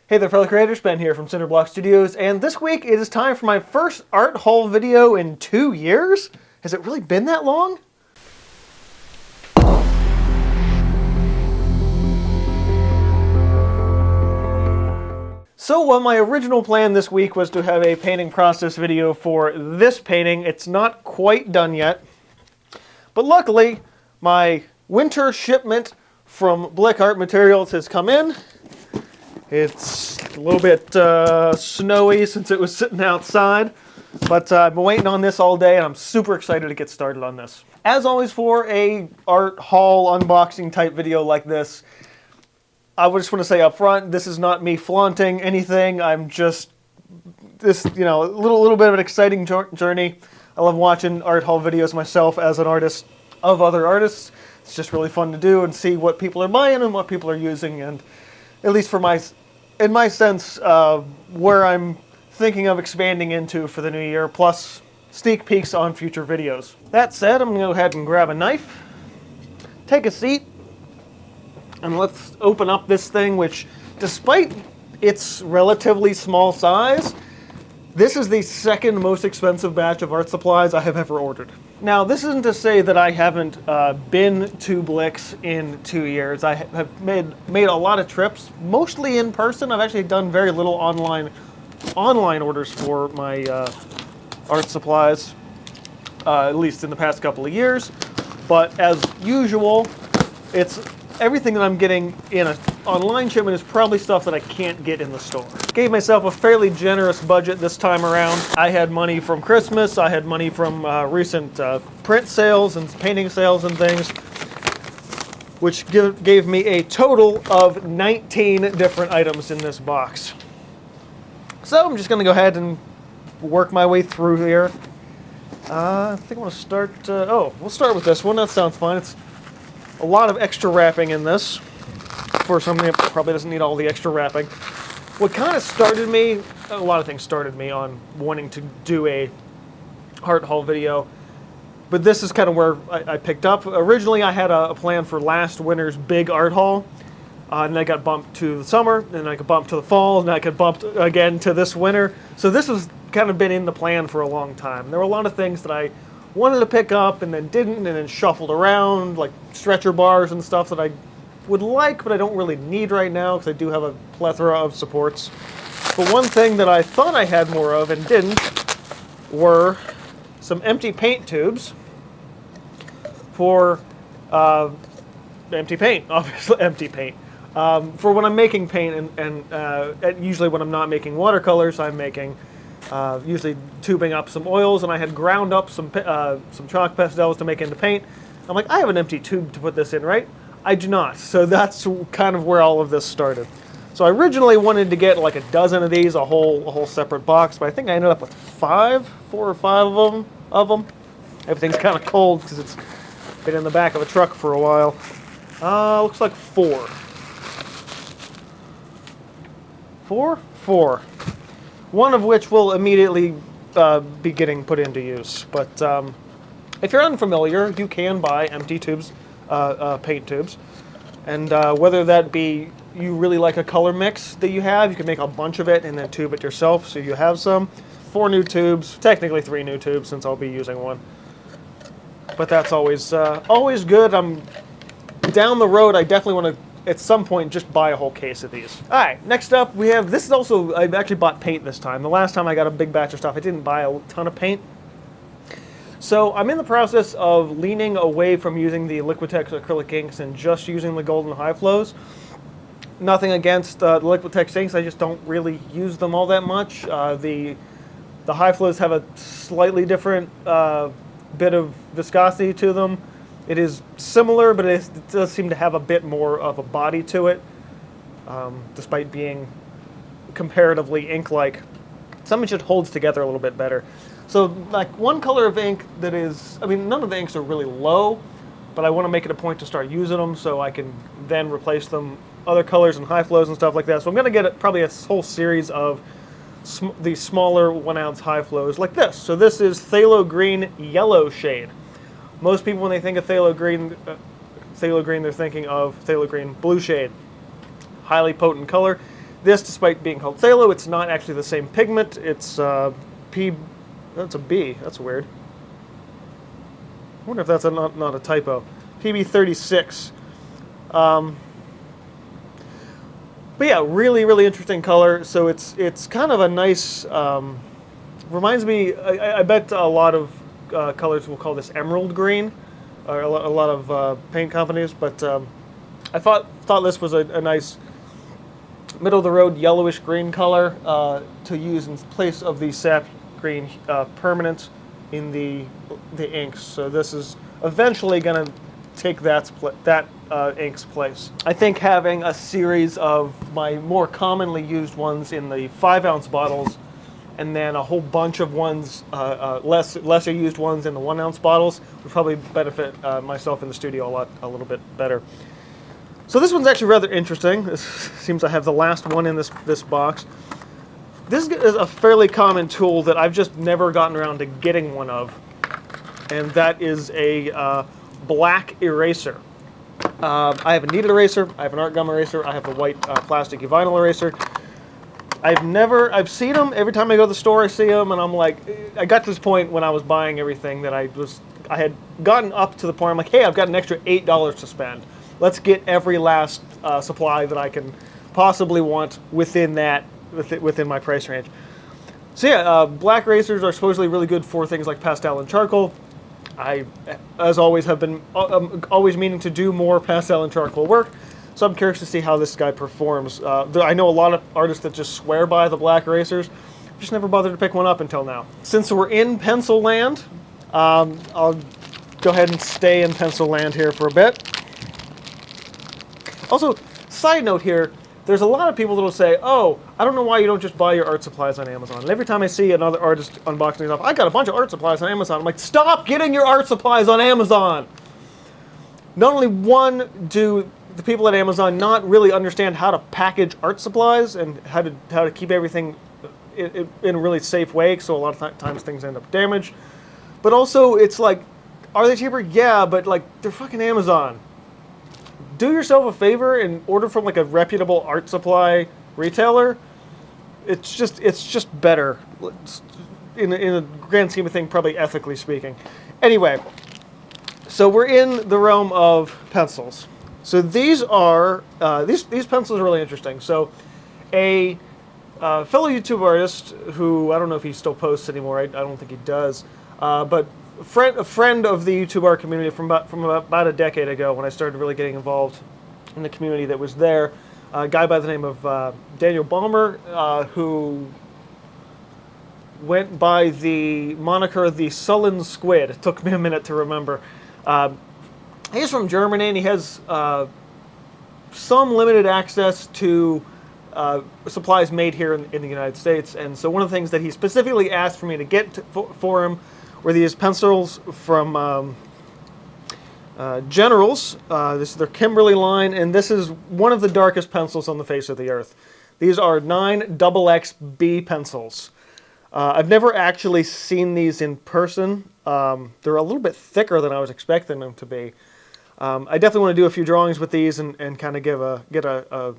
Hey there fellow creators, Ben here from Cinder Studios, and this week it is time for my first art haul video in 2 years? Has it really been that long? So my original plan this week was to have a painting process video for this painting. It's not quite done yet, but luckily my winter shipment from Blick Art Materials has come in. It's a little bit snowy since it was sitting outside, but I've been waiting on this all day and I'm super excited to get started on this. As always, for a art haul unboxing type video like this, I just want to say up front, this is not me flaunting anything. I'm just a little bit of an exciting journey. I love watching art haul videos myself as an artist of other artists. It's just really fun to do and see what people are buying and what people are using, and at least in my sense, where I'm thinking of expanding into for the new year, plus sneak peeks on future videos. That said, I'm going to go ahead and grab a knife, take a seat, and let's open up this thing, which, despite its relatively small size, this is the second most expensive batch of art supplies I have ever ordered. Now, this isn't to say that I haven't been to Blick's in 2 years. I have made a lot of trips, mostly in person. I've actually done very little online orders for my art supplies, at least in the past couple of years. But as usual, it's everything that I'm getting in an online shipment is probably stuff that I can't get in the store. Gave myself a fairly generous budget this time around. I had money from Christmas, I had money from recent print sales and painting sales and things, which gave me a total of 19 different items in this box. So I'm just going to go ahead and work my way through here. I think I want to start, we'll start with this one. That sounds fine. It's a lot of extra wrapping in this for something that probably doesn't need all the extra wrapping. What kind of started me, a lot of things started me on wanting to do a art haul video, but this is kind of where I picked up. Originally I had a plan for last winter's big art haul, and then I got bumped to the summer, then I got bumped to the fall, and then I got bumped again to this winter. So this has kind of been in the plan for a long time. There were a lot of things that I wanted to pick up and then didn't, and then shuffled around, like stretcher bars and stuff that I would like, but I don't really need right now because I do have a plethora of supports. But one thing that I thought I had more of and didn't were some empty paint tubes for empty paint, obviously empty paint. For when I'm making paint, and usually when I'm not making watercolors, I'm making usually tubing up some oils, and I had ground up some chalk pastels to make into paint. I'm like, I have an empty tube to put this in, right? I do not. So that's kind of where all of this started. So I originally wanted to get like a dozen of these, a whole separate box, but I think I ended up with 4 or 5 of them. Everything's kind of cold because it's been in the back of a truck for a while. Looks like 4. 4? One of which will immediately be getting put into use. But if you're unfamiliar, you can buy empty tubes, paint tubes. And whether that be you really like a color mix that you have, you can make a bunch of it and then tube it yourself so you have some. 4 new tubes, technically 3 new tubes since I'll be using one. But that's always good. Down the road, I definitely want to at some point just buy a whole case of these. All right, next up we have, this is also, I actually bought paint this time. The last time I got a big batch of stuff, I didn't buy a ton of paint. So I'm in the process of leaning away from using the Liquitex acrylic inks and just using the golden high flows. Nothing against the Liquitex inks, I just don't really use them all that much. The high flows have a slightly different bit of viscosity to them. It is similar, but it does seem to have a bit more of a body to it, despite being comparatively ink-like. Something just holds together a little bit better. So, like, one color of ink that is, I mean, none of the inks are really low, but I want to make it a point to start using them so I can then replace them other colors and high flows and stuff like that. So I'm going to get probably a whole series of these smaller 1-ounce high flows like this. So this is Phthalo Green Yellow shade. Most people, when they think of phthalo green, they're thinking of phthalo green blue shade. Highly potent color. This, despite being called phthalo, it's not actually the same pigment. It's that's a B. That's weird. I wonder if that's not a typo. PB36. But yeah, really, really interesting color. So it's kind of a nice, reminds me, I bet a lot of colors will call this emerald green, or a lot of paint companies, but I thought this was a nice middle-of-the-road yellowish green color to use in place of the sap green permanent in the inks. So this is eventually going to take that ink's place. I think having a series of my more commonly used ones in the 5-ounce bottles, and then a whole bunch of ones, lesser used ones in the 1-ounce bottles, would probably benefit myself in the studio a little bit better. So this one's actually rather interesting. This seems I have the last one in this box. This is a fairly common tool that I've just never gotten around to getting one of, and that is a black eraser. I have a kneaded eraser, I have an art gum eraser, I have the white plastic vinyl eraser. I've seen them every time I go to the store. I see them, and I'm like, I got to this point when I was buying everything that I had gotten up to the point. I'm like, hey, I've got an extra $8 to spend. Let's get every last supply that I can possibly want within my price range. So yeah, black erasers are supposedly really good for things like pastel and charcoal. I, as always, have been always meaning to do more pastel and charcoal work. So I'm curious to see how this guy performs. I know a lot of artists that just swear by the black erasers. I've just never bothered to pick one up until now. Since we're in pencil land, I'll go ahead and stay in pencil land here for a bit. Also, side note here, there's a lot of people that will say, oh, I don't know why you don't just buy your art supplies on Amazon. And every time I see another artist unboxing stuff, I got a bunch of art supplies on Amazon. I'm like, stop getting your art supplies on Amazon! Not only do the people at Amazon not really understand how to package art supplies and how to keep everything in a really safe way, so a lot of times things end up damaged, but also it's like, are they cheaper? Yeah, but like, they're fucking Amazon. Do yourself a favor and order from like a reputable art supply retailer. It's just better in a grand scheme of things, probably ethically speaking. Anyway, so we're in the realm of pencils. So these are these pencils are really interesting. So a fellow YouTube artist who, I don't know if he still posts anymore. I don't think he does, but a friend of the YouTube art community from about a decade ago, when I started really getting involved in the community that was there. A guy by the name of Daniel Balmer, who went by the moniker the Sullen Squid. It took me a minute to remember. He's from Germany, and he has some limited access to supplies made here in the United States. And so one of the things that he specifically asked for me to get for him were these pencils from Generals. This is their Kimberly line, and this is one of the darkest pencils on the face of the earth. These are 9XXB pencils. I've never actually seen these in person. They're a little bit thicker than I was expecting them to be. I definitely want to do a few drawings with these and kind of get a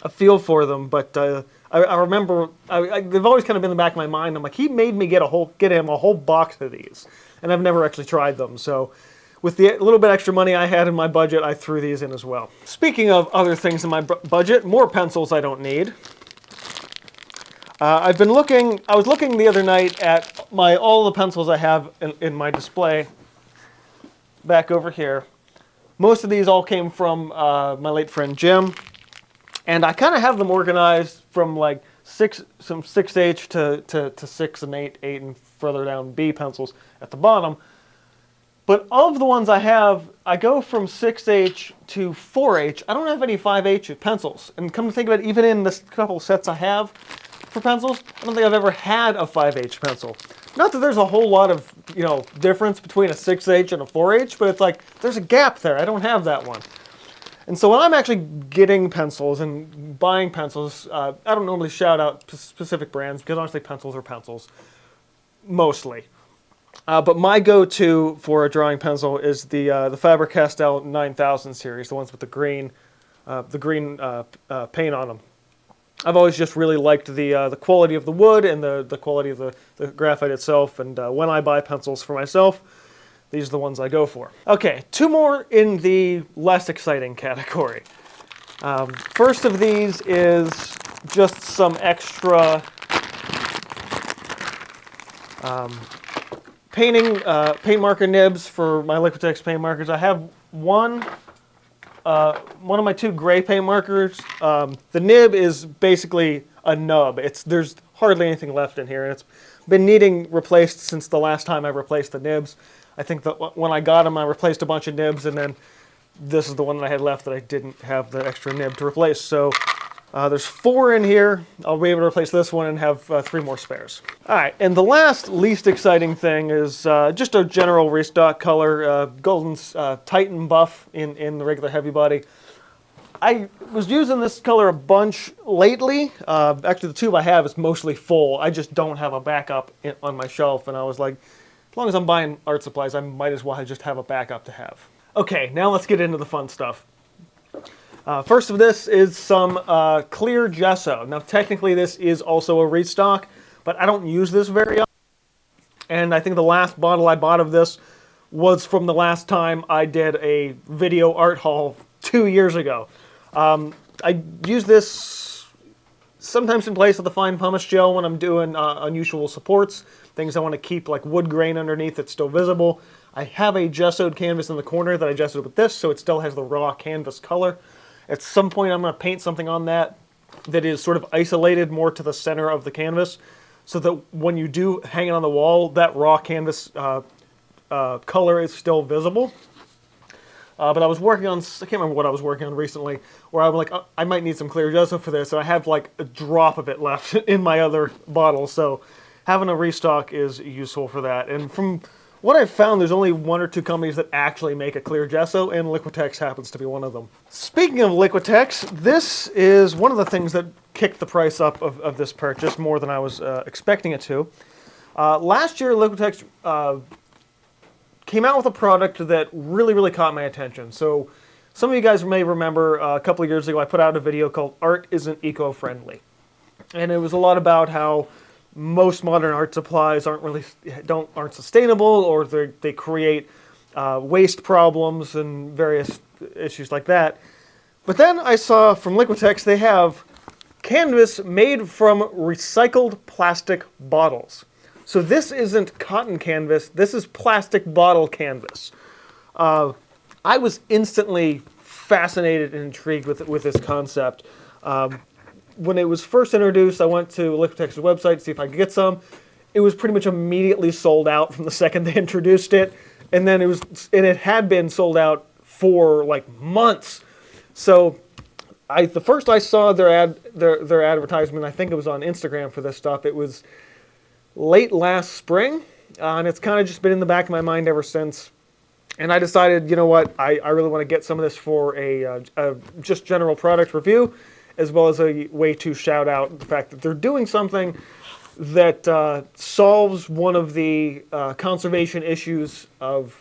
feel for them. But I remember they've always kind of been in the back of my mind. I'm like, he made me get him a whole box of these, and I've never actually tried them. So with the little bit extra money I had in my budget, I threw these in as well. Speaking of other things in my budget, more pencils I don't need. I was looking the other night at all the pencils I have in my display back over here. Most of these all came from my late friend Jim, and I kind of have them organized from like some 6H to 6 and 8 and further down B pencils at the bottom. But of the ones I have, I go from 6H to 4H. I don't have any 5H pencils. And come to think of it, even in this couple sets I have for pencils, I don't think I've ever had a 5H pencil. Not that there's a whole lot of, difference between a 6H and a 4H, but it's like, there's a gap there. I don't have that one. And so when I'm actually getting pencils and buying pencils, I don't normally shout out specific brands, because honestly, pencils are pencils, mostly. But my go-to for a drawing pencil is the Faber-Castell 9000 series, the ones with the green paint on them. I've always just really liked the quality of the wood and the quality of the graphite itself, and when I buy pencils for myself, these are the ones I go for. Okay, two more in the less exciting category. First of these is just some extra paint marker nibs for my Liquitex paint markers. I have one of my two gray paint markers. The nib is basically a nub. There's hardly anything left in here, and it's been needing replaced since the last time I replaced the nibs. I think that when I got them, I replaced a bunch of nibs, and then this is the one that I had left that I didn't have the extra nib to replace. So there's 4 in here. I'll be able to replace this one and have 3 more spares. All right, and the last least exciting thing is just a general restock color, Golden's Titan Buff in the regular heavy body. I was using this color a bunch lately. Actually, the tube I have is mostly full. I just don't have a backup on my shelf, and I was like, as long as I'm buying art supplies, I might as well just have a backup to have. Okay, now let's get into the fun stuff. First of this is some clear gesso. Now technically this is also a restock, but I don't use this very often. And I think the last bottle I bought of this was from the last time I did a video art haul 2 years ago. I use this sometimes in place with the fine pumice gel when I'm doing unusual supports, things I want to keep like wood grain underneath that's still visible. I have a gessoed canvas in the corner that I gessoed with this, so it still has the raw canvas color. At some point I'm going to paint something on that is sort of isolated more to the center of the canvas, so that when you do hang it on the wall, that raw canvas color is still visible. But I was working on, I can't remember what I was working on recently, where I'm like, I might need some clear gesso for this, and I have like a drop of it left in my other bottle, so having a restock is useful for that. And from what I've found, there's only 1 or 2 companies that actually make a clear gesso, and Liquitex happens to be one of them. Speaking of Liquitex, this is one of the things that kicked the price up of this purchase more than I was expecting it to. Last year, Liquitex came out with a product that really caught my attention. So some of you guys may remember a couple of years ago I put out a video called Art Isn't Eco-Friendly. And it was a lot about how most modern art supplies aren't sustainable, or they create waste problems and various issues like that. But then I saw from Liquitex they have canvas made from recycled plastic bottles. So this isn't cotton canvas, this is plastic bottle canvas. I was instantly fascinated and intrigued with this concept. When it was first introduced, I went to Liquitex's website to see if I could get some. It was pretty much immediately sold out from the second they introduced it, and then it had been sold out for like months. So the first I saw their advertisement, I think it was on Instagram for this stuff. It was late last spring, and it's kind of just been in the back of my mind ever since. And I decided, you know what, I really want to get some of this for a just general product review, as well as a way to shout out the fact that they're doing something that solves one of the conservation issues of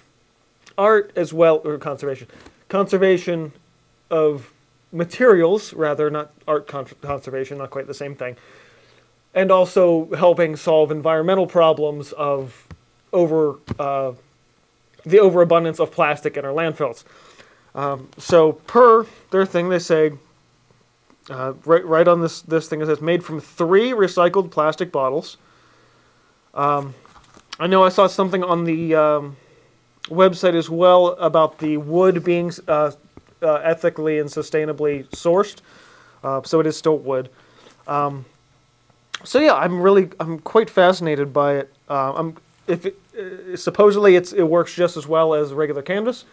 art, as well, or conservation of materials, rather, not art conservation, not quite the same thing, and also helping solve environmental problems of the overabundance of plastic in our landfills. So per their thing, they say, right on this thing, it says, made from 3 recycled plastic bottles. I know I saw something on the website as well about the wood being ethically and sustainably sourced. So it is still wood. So yeah, I'm quite fascinated by it. Supposedly it works just as well as regular canvas.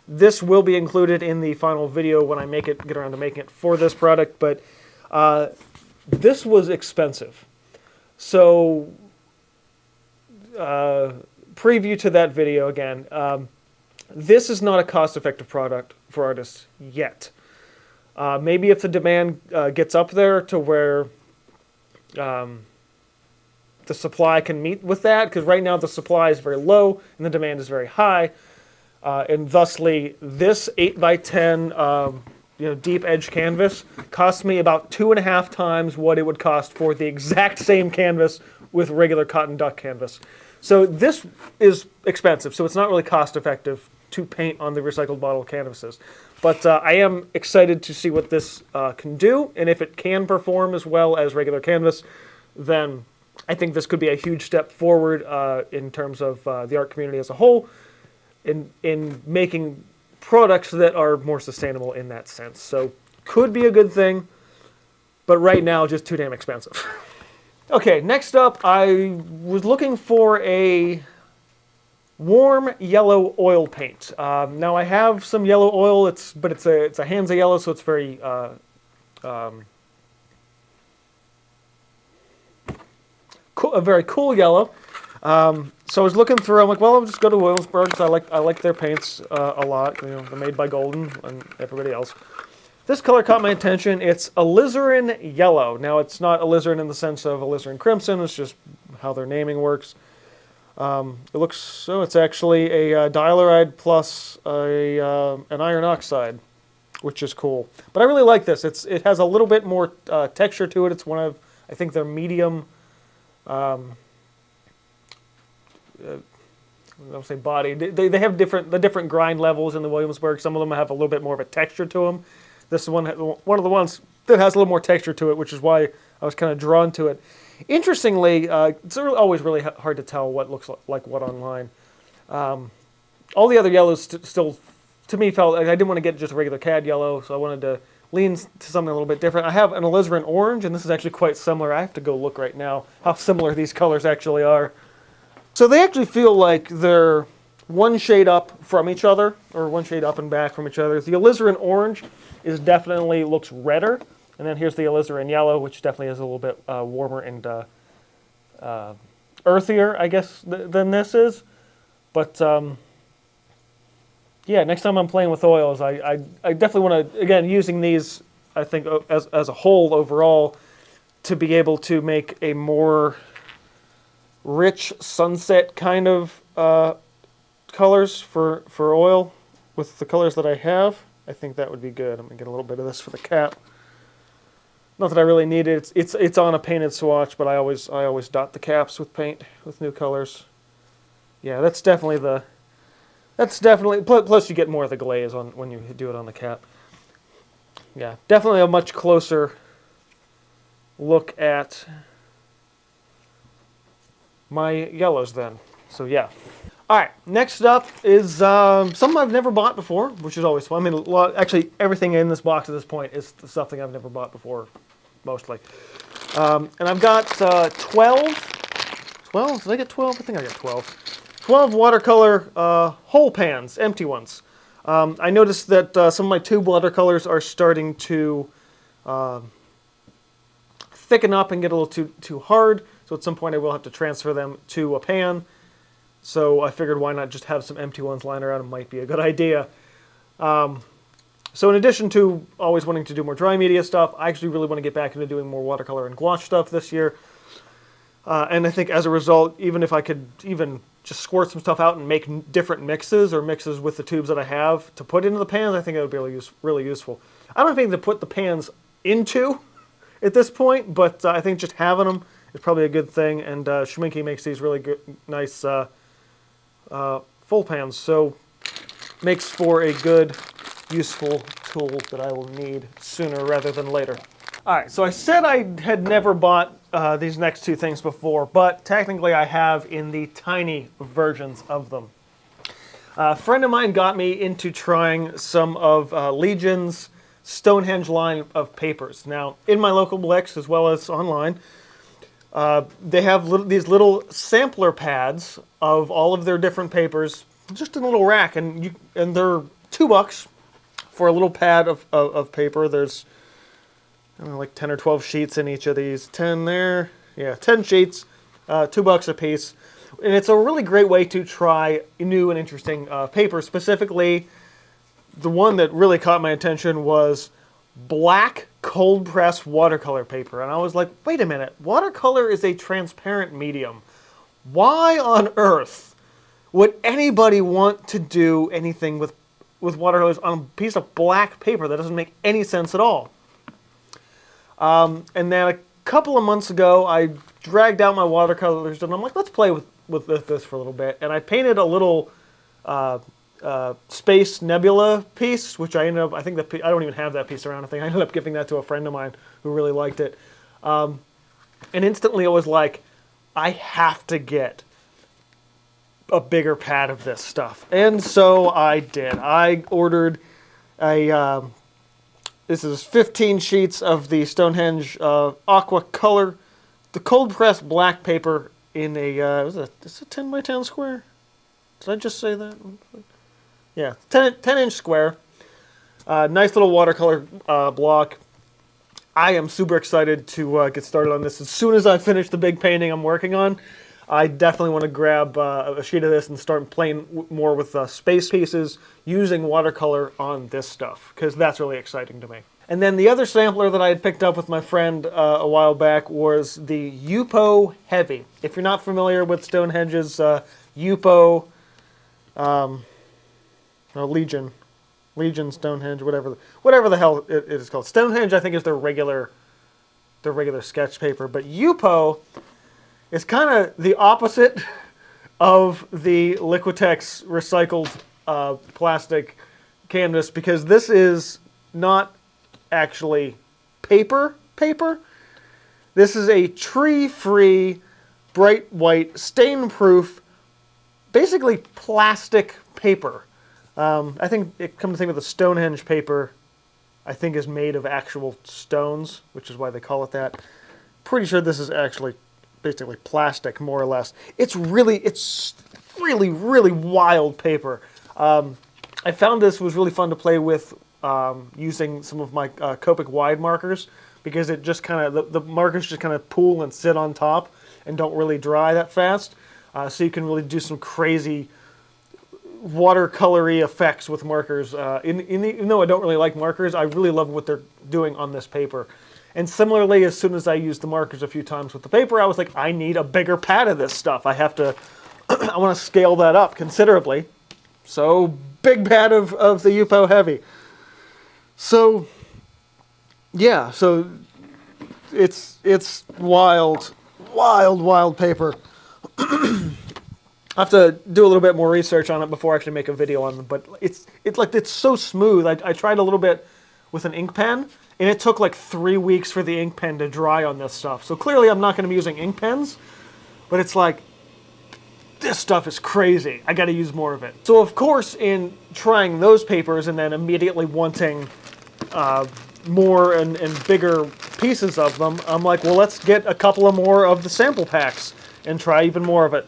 This will be included in the final video when I get around to making it for this product, but this was expensive. So, preview to that video again. This is not a cost-effective product for artists yet. Maybe if the demand gets up there to where the supply can meet with that, because right now the supply is very low and the demand is very high. And thusly, this 8x10 deep edge canvas costs me about 2.5 times what it would cost for the exact same canvas with regular cotton duck canvas. So this is expensive, so it's not really cost effective to paint on the recycled bottle canvases. But I am excited to see what this can do, and if it can perform as well as regular canvas, then I think this could be a huge step forward in terms of the art community as a whole, in making products that are more sustainable in that sense. So could be a good thing, but right now just too damn expensive. Okay, next up, I was looking for a warm yellow oil paint. Now I have some yellow oil, but it's a Hansa yellow, so it's very cool, a very cool yellow. So I was looking through. I'm like, well, I'll just go to Williamsburg because I like their paints a lot. They're made by Golden and everybody else. This color caught my attention. It's alizarin yellow. Now it's not alizarin in the sense of alizarin crimson. It's just how their naming works. It looks so. It's actually a dialoride plus an iron oxide, which is cool. But I really like this. It has a little bit more texture to it. It's one of, I think, their medium. I'll say body. They have the different grind levels in the Williamsburg. Some of them have a little bit more of a texture to them. This is one of the ones that has a little more texture to it, which is why I was kind of drawn to it. Interestingly, it's always really hard to tell what looks like what online. All the other yellows still, to me, felt like I didn't want to get just a regular CAD yellow, so I wanted to lean to something a little bit different. I have an alizarin orange, and this is actually quite similar. I have to go look right now how similar these colors actually are. So they actually feel like they're one shade up from each other, or one shade up and back from each other. The alizarin orange definitely looks redder, and then here's the alizarin yellow, which definitely is a little bit warmer and earthier, I guess, than this is. But yeah, next time I'm playing with oils, I definitely want to, again, using these, I think, as a whole overall, to be able to make a more rich sunset kind of colors for oil with the colors that I have. I think that would be good. I'm going to get a little bit of this for the cap. Not that I really need it. It's on a painted swatch, but I always dot the caps with paint with new colors. Yeah, that's definitely plus you get more of the glaze on when you do it on the cap. Yeah, definitely a much closer look at my yellows then. So yeah. All right, next up is something I've never bought before, which is always fun. I mean, actually, everything in this box at this point is something I've never bought before, mostly. And I've got 12. Did I get 12? I think I got 12. 12 watercolor whole pans, empty ones. I noticed that some of my tube watercolors are starting to thicken up and get a little too hard. So at some point I will have to transfer them to a pan. So I figured why not just have some empty ones lying around. It might be a good idea. So in addition to always wanting to do more dry media stuff, I actually really want to get back into doing more watercolor and gouache stuff this year. And I think as a result, even if I could even just squirt some stuff out and make different mixes or mixes with the tubes that I have to put into the pans, I think it would be really useful. I don't have anything to put the pans into at this point, but I think just having them is probably a good thing. And Schminke makes these really good, nice full pans, so makes for a good, useful tool that I will need sooner rather than later. All right, so I said I had never bought these next two things before, but technically I have in the tiny versions of them. A friend of mine got me into trying some of Legion's Stonehenge line of papers. Now, in my local Blix, as well as online, they have these little sampler pads of all of their different papers, just in a little rack, and they're $2 for a little pad of paper. There's, I don't know, like 10 or 12 sheets in each of these. 10 there, yeah, 10 sheets, $2 a piece. And it's a really great way to try new and interesting paper. Specifically, the one that really caught my attention was black cold press watercolor paper. And I was like, wait a minute, watercolor is a transparent medium. Why on earth would anybody want to do anything with with watercolors on a piece of black paper. That doesn't make any sense at all. And then a couple of months ago, I dragged out my watercolors and I'm like, let's play with this for a little bit. And I painted a little space nebula piece, which I ended up, I think that I don't even have that piece around. I think I ended up giving that to a friend of mine who really liked it. And instantly I was like, I have to get a bigger pad of this stuff. And so I did. I ordered a, this is 15 sheets of the Stonehenge Aqua Color, the cold pressed black paper in a, is it a 10 by 10 square? Did I just say that? Yeah, 10-inch square. Nice little watercolor block. I am super excited to get started on this. As soon as I finish the big painting I'm working on, I definitely want to grab a sheet of this and start playing more with space pieces using watercolor on this stuff, because that's really exciting to me. And then the other sampler that I had picked up with my friend a while back was the Yupo Heavy. If you're not familiar with Stonehenge's Yupo, Legion, Stonehenge, whatever the hell it is called. Stonehenge, I think, is their regular sketch paper, but Yupo is kind of the opposite of the Liquitex recycled plastic canvas, because this is not actually paper. This is a tree-free, bright white, stain-proof, basically plastic paper. I think, come to think of the Stonehenge paper, I think is made of actual stones, which is why they call it that. Pretty sure this is actually basically plastic, more or less. It's really wild paper. I found this was really fun to play with using some of my Copic wide markers, because it just kind of, the markers just kind of pool and sit on top and don't really dry that fast. So you can really do some crazy watercolory effects with markers. Even though I don't really like markers, I really love what they're doing on this paper. And similarly, as soon as I used the markers a few times with the paper, I was like, I need a bigger pad of this stuff. I have to, I want to scale that up considerably. So, big pad of the Yupo Heavy. So, yeah, so it's wild paper. I have to do a little bit more research on it before I actually make a video on it, but it's so smooth. I tried a little bit with an ink pen, and it took like 3 weeks for the ink pen to dry on this stuff. So clearly I'm not going to be using ink pens, but it's like, this stuff is crazy. I got to use more of it. So of course, in trying those papers and then immediately wanting more and bigger pieces of them, I'm like, well, let's get a couple of more of the sample packs and try even more of it.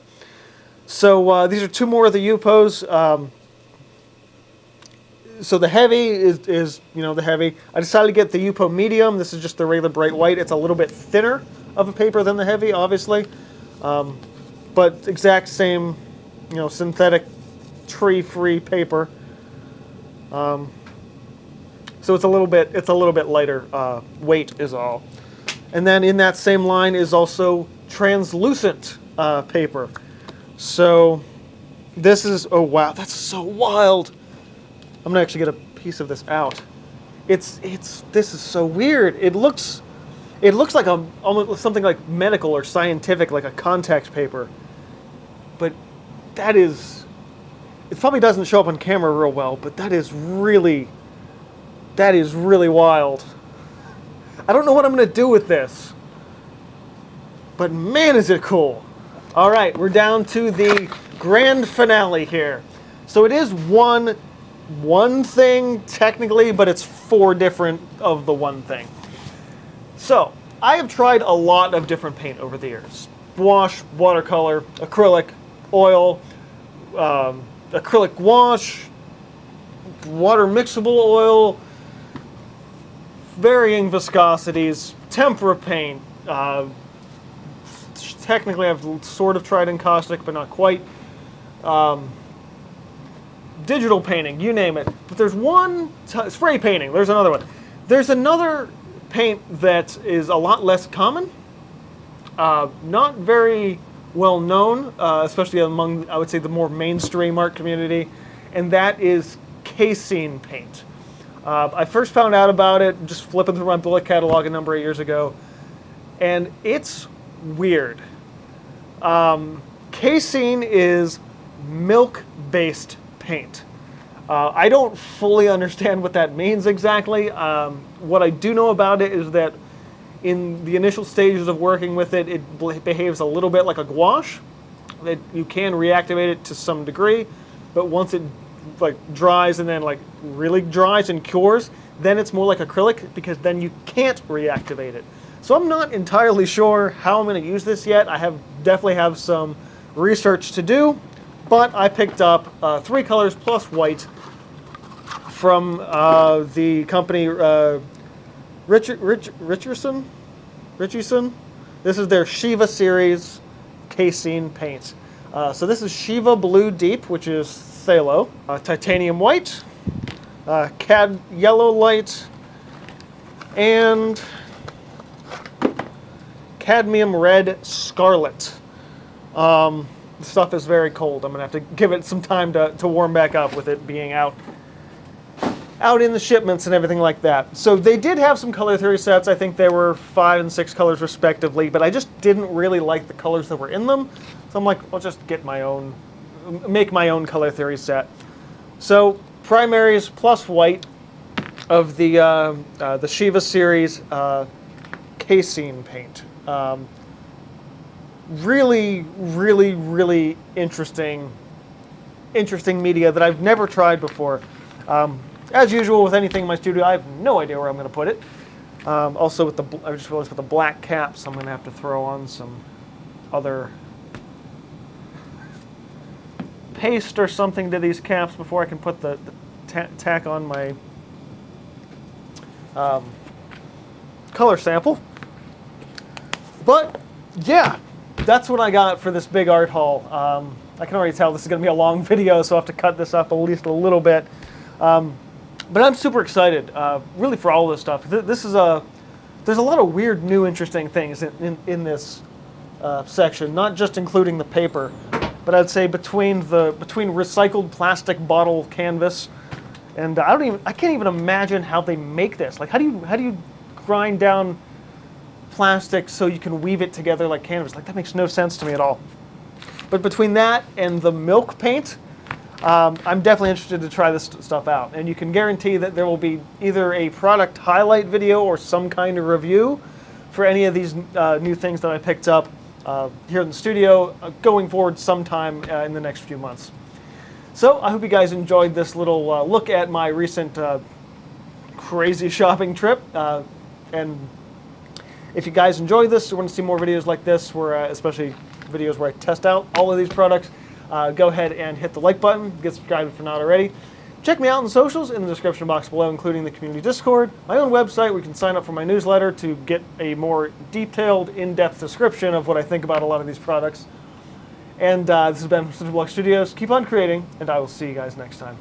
So these are two more of the Yupos. So the heavy is the heavy. I decided to get the Yupo medium. This is just the regular bright white. It's a little bit thinner of a paper than the heavy, obviously, but exact same, synthetic tree-free paper. So it's a little bit lighter weight is all. And then in that same line is also translucent paper. So this is, oh wow, that's so wild. I'm gonna actually get a piece of this out. This is so weird. It looks like almost something like medical or scientific, like a contact paper. But it probably doesn't show up on camera real well, but that is really wild. I don't know what I'm gonna do with this, but man, is it cool. All right, we're down to the grand finale here. So it is one thing technically, but it's 4 different of the one thing. So I have tried a lot of different paint over the years: wash, watercolor, acrylic, oil, acrylic wash, water mixable oil, varying viscosities, tempera paint. Technically, I've sort of tried encaustic, but not quite. Digital painting, you name it. But there's one, spray painting, there's another one. There's another paint that is a lot less common, not very well known, especially among, I would say, the more mainstream art community, and that is casein paint. I first found out about it just flipping through my bullet catalog a number of years ago, and it's weird. Casein is milk-based paint. I don't fully understand what that means exactly. What I do know about it is that in the initial stages of working with it, it behaves a little bit like a gouache. That you can reactivate it to some degree, but once it like dries and then like really dries and cures, then it's more like acrylic, because then you can't reactivate it. So I'm not entirely sure how I'm going to use this yet. I definitely have some research to do, but I picked up 3 colors plus white from the company Richardson. This is their Shiva series casein paint. So this is Shiva Blue Deep, which is phthalo, titanium white, cad yellow light, and cadmium red scarlet. The stuff is very cold. I'm gonna have to give it some time to warm back up with it being out in the shipments and everything like that. So they did have some color theory sets. I think there were 5 and 6 colors respectively, but I just didn't really like the colors that were in them. So I'm like, I'll just get make my own color theory set. So primaries plus white of the Shiva series casein paint. Really, really, really interesting media that I've never tried before. As usual with anything in my studio, I have no idea where I'm going to put it. Also, I just realized with the black caps, I'm going to have to throw on some other paste or something to these caps before I can put the tack on my color sample. But yeah, that's what I got for this big art haul. I can already tell this is going to be a long video, so I'll have to cut this up at least a little bit. But I'm super excited, really, for all this stuff. There's a lot of weird, new, interesting things in this section, not just including the paper, but I'd say between recycled plastic bottle canvas, and I can't even imagine how they make this. Like, how do you grind down plastic so you can weave it together like canvas? Like, that makes no sense to me at all. But between that and the milk paint, I'm definitely interested to try this stuff out. And you can guarantee that there will be either a product highlight video or some kind of review for any of these new things that I picked up here in the studio going forward sometime in the next few months. So I hope you guys enjoyed this little look at my recent crazy shopping trip. And if you guys enjoyed this or want to see more videos like this, especially videos where I test out all of these products, go ahead and hit the like button, get subscribed if you're not already. Check me out on the socials in the description box below, including the community Discord, my own website where you can sign up for my newsletter to get a more detailed, in-depth description of what I think about a lot of these products. And this has been Cinder Studios. Keep on creating, and I will see you guys next time.